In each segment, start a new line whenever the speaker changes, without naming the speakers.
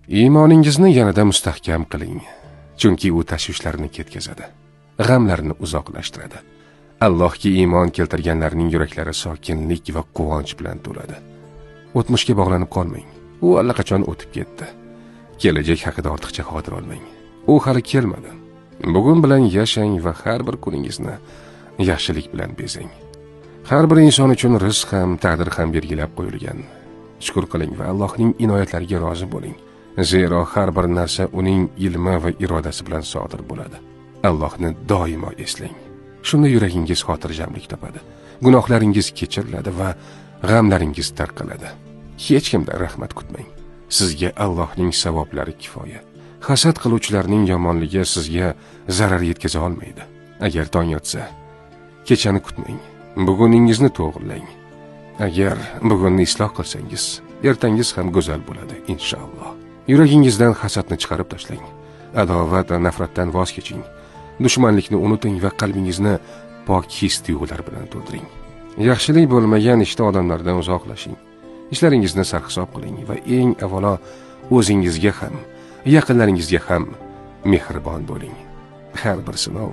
Iymoningizni yanada mustahkam qiling, chunki u tashvishlarni ketkazadi, g'amlarni uzoqlashtiradi. Allohga iymon keltirganlarning yuraklari sokinlik va quvonch bilan to'ladi. O'tmishga bog'lanib qolmang. U allaqachon o'tib ketdi. Kelajak haqida ortiqcha xavotir olmang. U hali kelmadi. Bugun bilan yashang va har bir kuningizni yaxshilik bilan bezang. Har bir inson uchun rizq ham, taqdir ham belgilab qo'yilgan. Shukr qiling va Allohning inoyatlariga rozi bo'ling. Zero har bir narsa uning ilmi va irodasi bilan sodir bo'ladi. Allohni doimo eslang. Shunda yuragingiz xotirjamlik topadi. Gunohlaringiz kechiriladi va g'amlaringiz tarqaladi. Hech kimdan rahmat kutmang. Sizga Allohning savoblari kifoya. Hasad qiluvchilarning yomonligi sizga zarar yetkaza olmaydi. Agar tong otsa, kechani kutmang. Buguningizni to'g'rilang. Agar bugunni isloh qilsangiz, ertangiz ham go'zal bo'ladi, inshaalloh. Yuragingizdan hasadni chiqarib tashlang. Adovat va nafratdan voz keching. Dushmanlikni unuting va qalbingizni pok his-tuyg'ular bilan to'ldiring. Yaxshilik bo'lmagan ishda odamlardan uzoqlashing. Ishlaringizni sarhisob qiling va eng avvalo o'zingizga ham, yaqinlaringizga ham mehribon bo'ling. Har bir sinov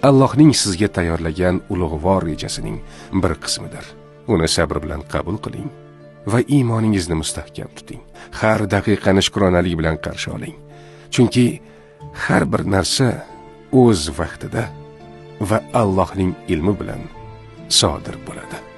Allohning sizga tayyorlagan ulug'vor rejasining bir qismidir. Uni sabr bilan qabul qiling va iymoningizni mustahkam tuting. Har daqiqani shukronalik bilan qarshi oling. Chunki har bir narsa o'z vaqtida va Allohning ilmi bilan sodir bo'ladi.